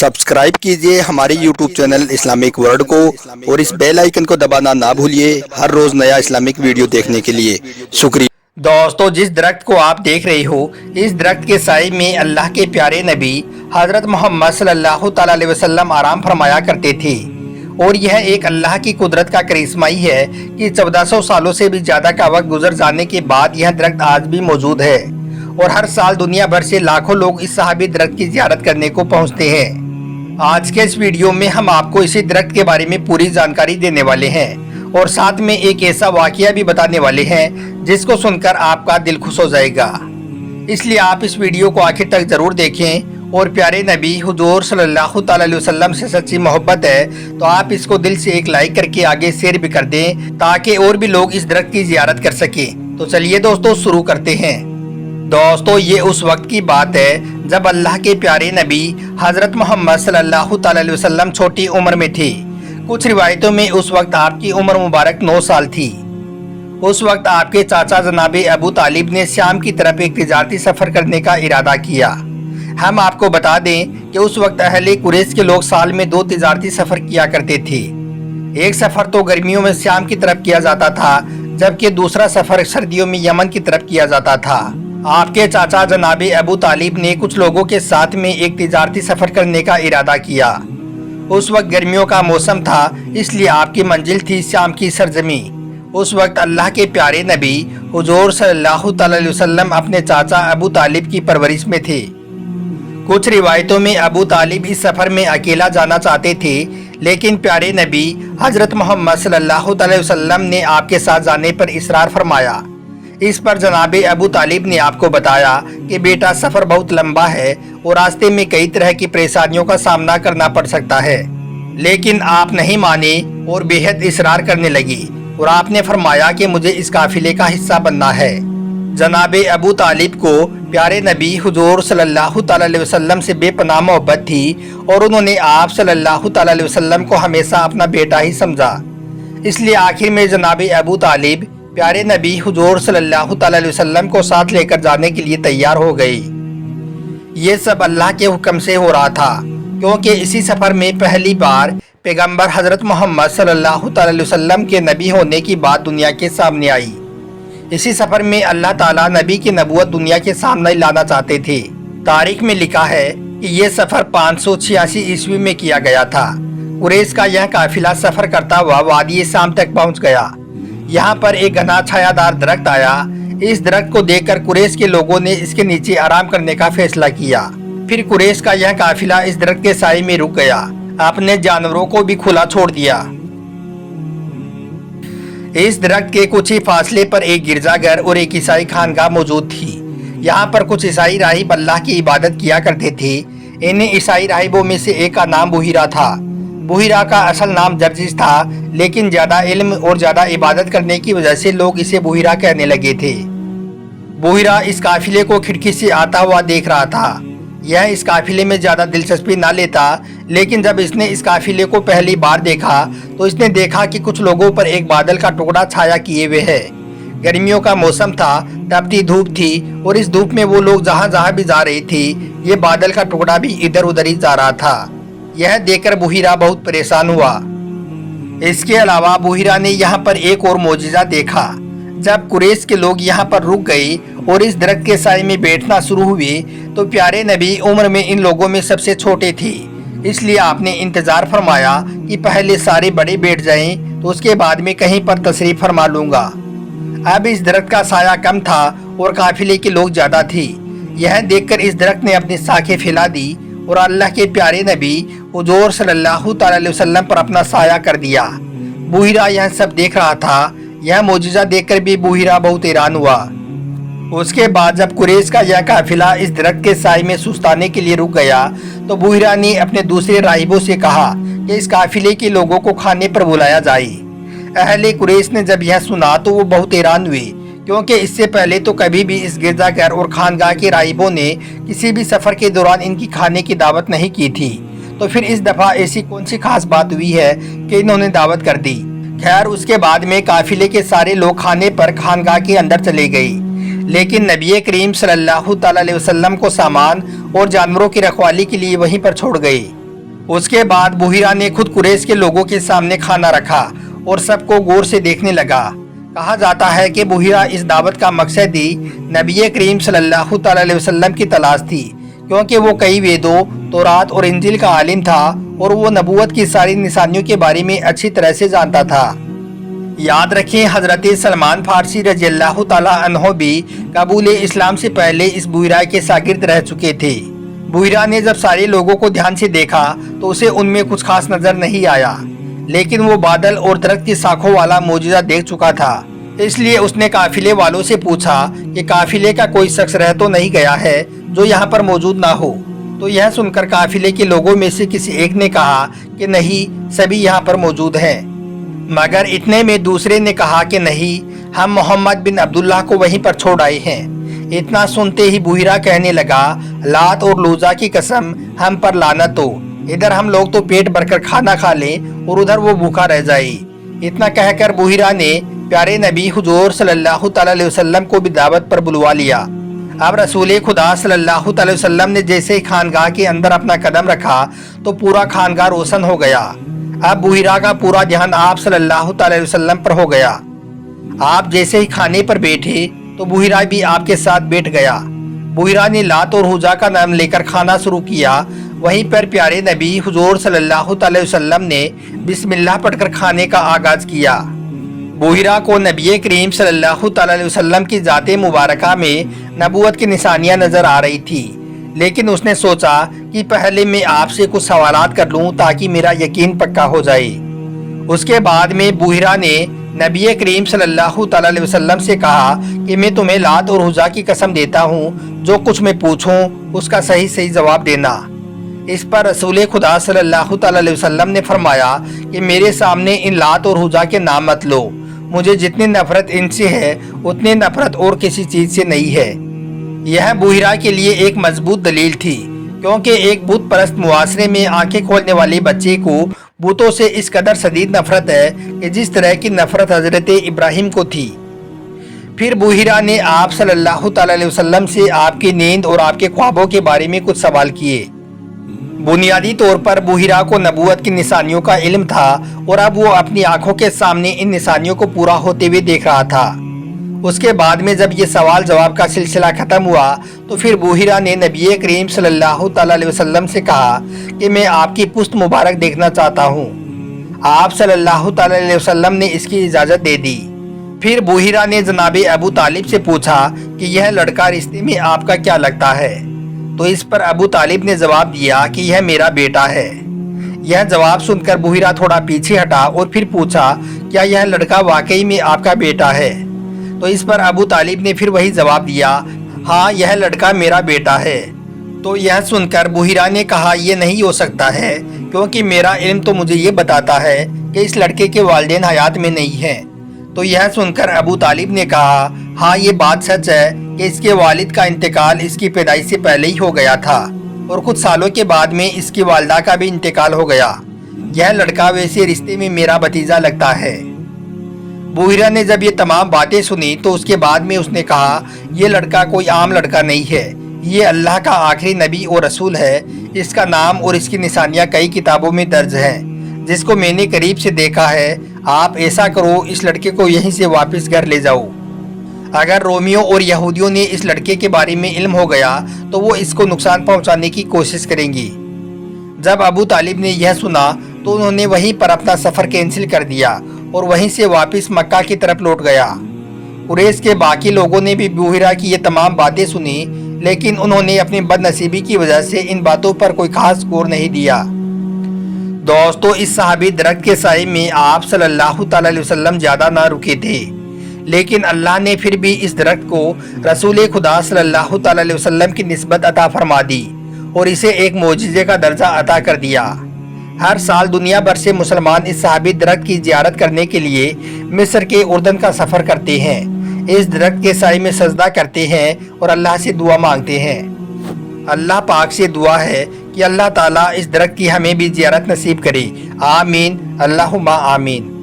Subscribe कीजिए हमारे YouTube channel Islamic world को और इस बेल आइकन को दबाना ना भूलिए हर रोज नया इस्लामिक वीडियो देखने के लिए। शुक्रिया। दोस्तों, जिस दरख्त को आप देख रहे हो, इस दरख्त के साए में अल्लाह के प्यारे नबी हज़रत मोहम्मद सल्लल्लाहु तआला अलैहि वसल्लम आराम फरमाया करते थे। और यह एक अल्लाह की कुदरत का करिश्मा ही है कि 1400 सालों से भी ज़्यादा का वक्त गुजर जाने के बाद यह दरख्त आज भी मौजूद है और हर साल दुनिया भर से लाखों लोग इस सहाबी दरख्त की ज़ियारत करने को पहुँचते हैं। आज के इस वीडियो में हम आपको इसी दरख्त के बारे में पूरी जानकारी देने वाले हैं और साथ में एक ऐसा वाकया भी बताने वाले हैं जिसको सुनकर आपका दिल खुश हो जाएगा। इसलिए आप इस वीडियो को आखिर तक जरूर देखें और प्यारे नबी हुजूर सल्लल्लाहु तआला अलैहि वसल्लम से सच्ची मोहब्बत है तो आप इसको दिल से एक लाइक करके आगे शेयर भी कर दें ताकि और भी लोग इस दरख्त की ज़ियारत कर सकें। तो चलिए दोस्तों शुरू करते हैं। दोस्तों, ये उस वक्त की बात है जब अल्लाह के प्यारे नबी हज़रत मोहम्मद सल्लल्लाहु तआला अलैहि वसल्लम छोटी उम्र में थे। कुछ रिवायतों में उस वक्त आपकी उम्र मुबारक 9 साल थी। उस वक्त आपके चाचा जनाबे अबू तालिब ने शाम की तरफ एक तिजारती सफ़र करने का इरादा किया। हम आपको बता दें कि उस वक्त अहले कुरैश के लोग साल में 2 तिजारती सफ़र किया करते थे। एक सफ़र तो गर्मियों में शाम की तरफ किया जाता था जबकि दूसरा सफ़र सर्दियों में यमन की तरफ किया जाता था। आपके चाचा जनाबे अबू तालिब ने कुछ लोगों के साथ में एक तिजारती सफ़र करने का इरादा किया। उस वक्त गर्मियों का मौसम था इसलिए आपकी मंजिल थी शाम की सरजमी। उस वक्त अल्लाह के प्यारे नबी हुजूर सल्लल्लाहु तआला अलैहि वसल्लम अपने चाचा अबू तालिब की परवरिश में थे। कुछ रिवायतों में अबू तालिब इस सफ़र में अकेला जाना चाहते थे लेकिन प्यारे नबी हज़रत मोहम्मद सल्लल्लाहु अलैहि वसल्लम ने आपके साथ जाने पर इसरार फरमाया। इस पर जनाबे अबू तालिब ने आपको बताया कि बेटा सफ़र बहुत लंबा है और रास्ते में कई तरह की परेशानियों का सामना करना पड़ सकता है। लेकिन आप नहीं माने और बेहद इसरार करने लगी और आपने फरमाया कि मुझे इस काफिले का हिस्सा बनना है। जनाबे अबू तालिब को प्यारे नबी हुजूर सल्लल्लाहु तआला अलैहि वसल्लम से बेपनाह मोहब्बत थी और उन्होंने आप सल्लल्लाहु तआला अलैहि वसल्लम को हमेशा अपना बेटा ही समझा। इसलिए आखिर में जनाबे अबू तालिब प्यारे नबी हुजूर सल्लल्लाहु तआला अलैहि वसल्लम को साथ लेकर जाने के लिए तैयार हो गई। ये सब अल्लाह के हुक्म से हो रहा था क्योंकि इसी सफ़र में पहली बार पैगंबर हज़रत मोहम्मद सल्लल्लाहु तआला अलैहि वसल्लम के नबी होने की बात दुनिया के सामने आई। इसी सफ़र में अल्लाह ताला नबी की नबूवत दुनिया के सामने लाना चाहते थे। तारीख में लिखा है कि ये सफ़र 586 ईस्वी में किया गया था। कुरैश का यह काफिला सफ़र करता हुआ वादी शाम तक पहुँच गया। यहाँ पर एक घना छायादार दरख्त आया। इस दरख्त को देखकर कुरैश के लोगों ने इसके नीचे आराम करने का फैसला किया। फिर कुरैश का यह काफिला इस दरख्त के साए में रुक गया। अपने जानवरों को भी खुला छोड़ दिया। इस दरख्त के कुछ ही फासले पर एक गिरजाघर और एक ईसाई खानगाह मौजूद थी। यहाँ पर कुछ ईसाई राहिब अल्लाह की इबादत किया करते थे। इन्हीं ईसाई राहिबों में से एक का नाम बुहिरा था। बुहिरा का असल नाम जर्जिस था लेकिन ज़्यादा इल्म और ज़्यादा इबादत करने की वजह से लोग इसे बुहिरा कहने लगे थे। बुहिरा इस काफिले को खिड़की से आता हुआ देख रहा था। यह इस काफिले में ज़्यादा दिलचस्पी ना लेता लेकिन जब इसने इस काफिले को पहली बार देखा तो इसने देखा कि कुछ लोगों पर एक बादल का टुकड़ा छाया किए हुए है। गर्मियों का मौसम था, तपती धूप थी और इस धूप में वो लोग जहाँ जहाँ भी जा रहे थे ये बादल का टुकड़ा भी इधर उधर ही जा रहा था। यह देखकर बुहिरा बहुत परेशान हुआ। इसके अलावा बुहिरा ने यहाँ पर एक और मौजिज़ा देखा। जब कुरैश के लोग यहाँ पर रुक गए और इस दरख्त के साए में बैठना शुरू हुए तो प्यारे नबी उम्र में इन लोगों में सबसे छोटे थे। इसलिए आपने इंतज़ार फरमाया कि पहले सारे बड़े बैठ जाएं तो उसके बाद में कहीं पर तशरीफ़ फरमा लूँगा। अब इस दरख्त का साया कम था और काफिले के लोग ज़्यादा थे। यह देखकर इस दरख्त ने अपनी शाखें फैला दी और अल्लाह के प्यारे नबी हुजूर सल्लल्लाहु तआला अलैहि वसल्लम पर अपना साया कर दिया। बुहिरा यह सब देख रहा था। यह मौजूदा देखकर भी बुहिरा बहुत हैरान हुआ। उसके बाद जब कुरैश का यह काफिला इस दरख्त के साए में सुस्ताने के लिए रुक गया तो बुहिरा ने अपने दूसरे राहिबों से कहा कि इस काफिले के लोगों को खाने पर बुलाया जाए। अहले कुरैश ने जब यह सुना तो वो बहुत हैरान हुए क्योंकि इससे पहले तो कभी भी इस गिरजाघर और खानगाह के राहिबों ने किसी भी सफ़र के दौरान इनकी खाने की दावत नहीं की थी। तो फिर इस दफ़ा ऐसी कौन सी खास बात हुई है कि इन्होंने दावत कर दी। खैर, उसके बाद में काफिले के सारे लोग खाने पर खानगाह के अंदर चले गए लेकिन नबी करीम सल्लल्लाहु तआला अलैहि वसल्लम को सामान और जानवरों की रखवाली के लिए वहीं पर छोड़ गए। उसके बाद बुहिरा ने खुद कुरैश के लोगों के सामने खाना रखा और सबको गौर से देखने लगा। कहा जाता है कि बुहिरा इस दावत का मकसद ही नबी करीम सल्लल्लाहु अलैहि वसल्लम की तलाश थी, क्योंकि वो कई वेदों, तौरात और इंजिल का आलिम था और वो नबूवत की सारी निशानियों के बारे में अच्छी तरह से जानता था। याद रखें, हजरत सलमान फारसी रज़ियल्लाहु ताला अन्हो भी कबूल इस्लाम से पहले इस बुहिरा के शागिर्द रह चुके थे। बुहिरा ने जब सारे लोगों को ध्यान से देखा तो उसे उनमें कुछ खास नजर नहीं आया, लेकिन वो बादल और दरख्त की शाखों वाला मौजूदा देख चुका था। इसलिए उसने काफिले वालों से पूछा कि काफिले का कोई शख्स रह तो नहीं गया है जो यहाँ पर मौजूद ना हो। तो यह सुनकर काफिले के लोगों में से किसी एक ने कहा कि नहीं, सभी यहाँ पर मौजूद हैं। मगर इतने में दूसरे ने कहा कि नहीं, हम मोहम्मद बिन अब्दुल्लाह को वहीं पर छोड़ आए हैं। इतना सुनते ही बुहिरा कहने लगा, लात और लूजा की कसम, हम पर लानत हो। इधर हम लोग तो पेट भरकर खाना खा लें और उधर वो भूखा रह जाए। इतना कहकर बुहिरा ने प्यारे नबी हुजूर सल्लल्लाहु अलैहि वसल्लम को भी दावत पर बुलवा लिया। अब रसूल खुदा सल्लल्लाहु अलैहि वसल्लम ने जैसे ही खानगाह के अंदर अपना कदम रखा तो पूरा खानगाह रोशन हो गया। अब बुहिरा का पूरा ध्यान आप सल्लल्लाहु अलैहि वसल्लम पर हो गया। आप जैसे ही खाने पर बैठे तो बुहिरा भी आपके साथ बैठ गया। बुहिरा ने लात और हुजा का नाम लेकर खाना शुरू किया। वहीं पर प्यारे नबी हुजूर सल्लल्लाहु अलैहि वसल्लम ने बिस्मिल्लाह पढ़कर खाने का आगाज किया। बुहिरा को नबी करीम सल्लल्लाहु अलैहि वसल्लम की जाते मुबारका में नबूवत की निशानियां नजर आ रही थी, लेकिन उसने सोचा कि पहले मैं आपसे कुछ सवालात कर लूं ताकि मेरा यकीन पक्का हो जाए। उसके बाद में बुहिरा ने नबी करीम सल्लल्लाहु अलैहि वसल्लम से कहा कि मैं तुम्हें लात और हुजा की कसम देता हूँ, जो कुछ मैं पूछूं उसका सही सही जवाब देना। इस पर रसूल खुदा सल्लल्लाहु अलैहि वसल्लम ने फरमाया कि मेरे सामने इन लात और हुजा के नाम मत लो। मुझे जितनी नफरत इनसे है उतनी नफरत और किसी चीज से नहीं है। यह बुहिरा के लिए एक मजबूत दलील थी, क्योंकि एक बुत परस्त मुआशरे में आंखें खोलने वाले बच्चे को बुतों से इस कदर शदीद नफरत है कि जिस तरह की नफरत हजरत इब्राहिम को थी। फिर बुहिरा ने आप सल्लल्लाहु अलैहि वसल्लम से आपकी नींद और आपके ख्वाबों के बारे में कुछ सवाल किए। बुनियादी तौर पर बुहिरा को नबूवत की निशानियों का इल्म था और अब वो अपनी आंखों के सामने इन निशानियों को पूरा होते हुए देख रहा था। उसके बाद में जब ये सवाल जवाब का सिलसिला खत्म हुआ तो फिर बुहिरा ने नबी करीम सल्लल्लाहु अलैहि वसल्लम से कहा कि मैं आपकी पुश्त मुबारक देखना चाहता हूँ। आप सल्लल्लाहु अलैहि वसल्लम ने इसकी इजाज़त दे दी। फिर बुहिरा ने जनाब अबू तालिब से पूछा कि यह लड़का रिश्ते में आपका क्या लगता है। तो इस पर अबू तालिब ने जवाब दिया कि यह मेरा बेटा है। यह जवाब सुनकर बुहिरा थोड़ा पीछे हटा और फिर पूछा, क्या यह लड़का वाकई में आपका बेटा है। तो इस पर अबू तालिब ने फिर वही जवाब दिया, हाँ यह लड़का मेरा बेटा है। तो यह सुनकर बुहिरा ने कहा, यह नहीं हो सकता है, क्योंकि मेरा इल्म तो मुझे ये बताता है कि इस लड़के के वालिदैन हयात में नहीं हैं। तो यह सुनकर अबू तालिब ने कहा, हाँ ये बात सच है कि इसके वालिद का इंतकाल इसकी पैदाइश से पहले ही हो गया था और कुछ सालों के बाद में इसकी वालदा का भी इंतकाल हो गया। यह लड़का वैसे रिश्ते में मेरा भतीजा लगता है। बुहिरा ने जब ये तमाम बातें सुनी तो उसके बाद में उसने कहा, यह लड़का कोई आम लड़का नहीं है, ये अल्लाह का आखिरी नबी और रसूल है। इसका नाम और इसकी निशानियाँ कई किताबों में दर्ज हैं, जिसको मैंने करीब से देखा है। आप ऐसा करो, इस लड़के को यहीं से वापस घर ले जाओ। अगर रोमियो और यहूदियों ने इस लड़के के बारे में इल्म हो गया तो वो इसको नुकसान पहुंचाने की कोशिश करेंगी। जब अबू तालिब ने यह सुना तो उन्होंने वहीं पर अपना सफ़र कैंसिल कर दिया और वहीं से वापस मक्का की तरफ लौट गया। कुरैश के बाकी लोगों ने भी बुहिरा की ये तमाम बातें सुनी, लेकिन उन्होंने अपनी बदनसीबी की वजह से इन बातों पर कोई खास गौर नहीं दिया। दोस्तों, इस सहाबी दरख्त के साए में आप सल्लल्लाहु अलैहि वसल्लम ज़्यादा ना रुके थे, लेकिन अल्लाह ने फिर भी इस दरख्त को रसूल खुदा सल्लल्लाहु अलैहि वसल्लम की निस्बत अता फरमा दी और इसे एक मोजिज़े का दर्जा अता कर दिया। हर साल दुनिया भर से मुसलमान इस सहाबी दरख्त की ज़ियारत करने के लिए मिस्र के उर्दन का सफ़र करते हैं, इस दरख्त के साए में सजदा करते हैं और अल्लाह से दुआ मांगते हैं। अल्लाह पाक से दुआ है कि अल्लाह ताला इस दरख्त की हमें भी ज़ियारत नसीब करे। आमीन, अल्लाहुम्मा आमीन।